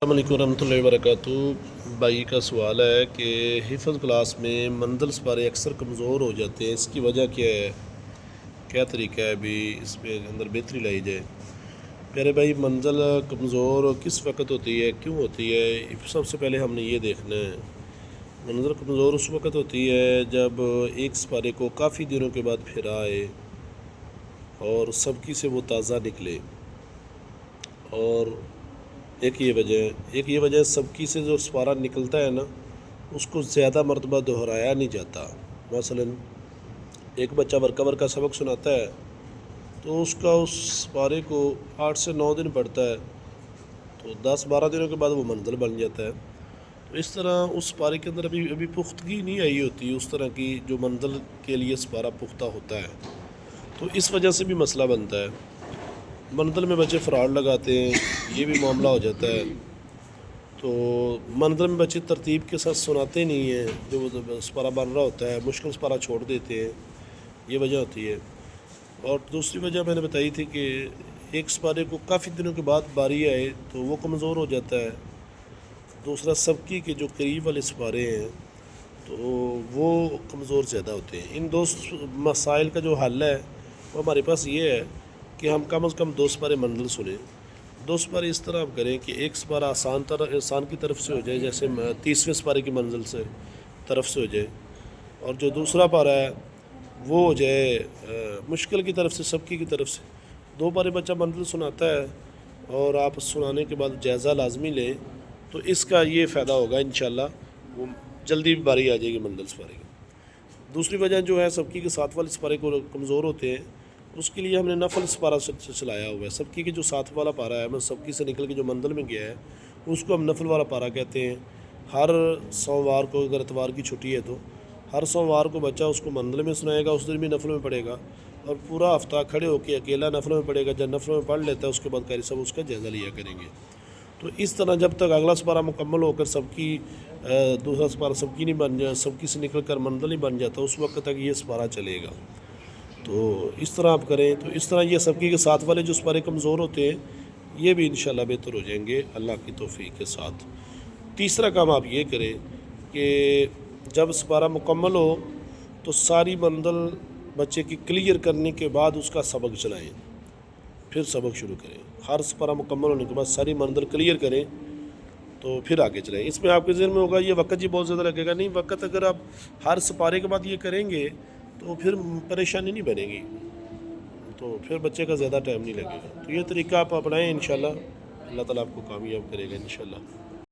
السلام علیکم ورحمۃ اللہ وبرکاتہ۔ بھائی کا سوال ہے کہ حفظ کلاس میں منزل سپارے اکثر کمزور ہو جاتے ہیں، اس کی وجہ کیا ہے؟ کیا طریقہ ہے ابھی اس میں اندر بہتری لائی جائے؟ پیارے بھائی، منزل کمزور کس وقت ہوتی ہے، کیوں ہوتی ہے؟ سب سے پہلے ہم نے یہ دیکھنا ہے، منزل کمزور اس وقت ہوتی ہے جب ایک سپارے کو کافی دنوں کے بعد پھرا آئے اور سبکی سے وہ تازہ نکلے، اور ایک یہ وجہ سبکی سے جو سپارہ نکلتا ہے نا، اس کو زیادہ مرتبہ دہرایا نہیں جاتا۔ مثلا ایک بچہ ورکا سبق سناتا ہے تو اس سپارے کو 8 سے 9 دن پڑھتا ہے، تو 10-12 دنوں کے بعد وہ منزل بن جاتا ہے۔ تو اس طرح اس سپارے کے اندر ابھی پختگی نہیں آئی ہوتی اس طرح کی جو منزل کے لیے سپارہ پختہ ہوتا ہے، تو اس وجہ سے بھی مسئلہ بنتا ہے۔ منزل میں بچے فراڈ لگاتے ہیں، یہ بھی معاملہ ہو جاتا ہے۔ تو منزل میں بچے ترتیب کے ساتھ سناتے نہیں ہیں، جو سپارہ بن رہا ہوتا ہے مشکل سپارہ چھوڑ دیتے ہیں، یہ وجہ ہوتی ہے۔ اور دوسری وجہ میں نے بتائی تھی کہ ایک سپارے کو کافی دنوں کے بعد باری آئے تو وہ کمزور ہو جاتا ہے۔ دوسرا سبکی کے جو قریب والے سپارے ہیں تو وہ کمزور زیادہ ہوتے ہیں۔ ان دو مسائل کا جو حل ہے وہ ہمارے پاس یہ ہے کہ ہم کم از کم 2 سپارے منزل سنیں۔ 2 سپارے اس طرح آپ کریں کہ ایک سپارہ آسان کی طرف سے ہو جائے، جیسے 30ویں سپارے کی منزل سے طرف سے ہو جائے، اور جو دوسرا پارہ ہے وہ ہو جائے مشکل کی طرف سے، سبکی کی طرف سے۔ 2 پارے بچہ منزل سناتا ہے اور آپ سنانے کے بعد جائزہ لازمی لیں، تو اس کا یہ فائدہ ہوگا انشاءاللہ، وہ جلدی باری آ جائے گی منزل سپارے کی۔ دوسری وجہ جو ہے سبکی کے ساتھ والے سپارے کو کمزور ہوتے ہیں، اس کے لیے ہم نے نفل سپارہ سے چلایا ہوا ہے۔ سبکی کے جو ساتھ والا پارہ ہے، سبکی سے نکل کے جو منزل میں گیا ہے، اس کو ہم نفل والا پارہ کہتے ہیں۔ ہر سوموار کو، اگر اتوار کی چھٹی ہے تو ہر سوموار کو بچہ اس کو منزل میں سنائے گا، اس دن بھی نفل میں پڑھے گا، اور پورا ہفتہ کھڑے ہو کے اکیلا نفل میں پڑھے گا۔ جب نفل میں پڑھ لیتا ہے اس کے بعد قاری صاحب اس کا جائزہ لیا کریں گے۔ تو اس طرح جب تک اگلا سپارہ مکمل ہو کر دوسرا سپارہ سبکی نہیں بن جائے، سبکی سے نکل کر منزل نہیں بن جاتا، اس وقت تک یہ سپارہ چلے گا۔ تو اس طرح آپ کریں، تو اس طرح یہ سبکی کے ساتھ والے جو سپارے کمزور ہوتے ہیں یہ بھی انشاءاللہ بہتر ہو جائیں گے اللہ کی توفیق کے ساتھ۔ تیسرا کام آپ یہ کریں کہ جب سپارہ مکمل ہو تو ساری منزل بچے کی کلیئر کرنے کے بعد اس کا سبق چلائیں، پھر سبق شروع کریں۔ ہر سپارہ مکمل ہونے کے بعد ساری منزل کلیئر کریں تو پھر آگے چلائیں۔ اس میں آپ کے ذہن میں ہوگا یہ وقت جی بہت زیادہ لگے گا، نہیں، وقت اگر آپ ہر سپارے کے بعد یہ کریں گے تو پھر پریشانی نہیں بنے گی، تو پھر بچے کا زیادہ ٹائم نہیں لگے گا۔ تو یہ طریقہ آپ اپنائیں، انشاءاللہ اللہ تعالیٰ آپ کو کامیاب کرے گا انشاءاللہ۔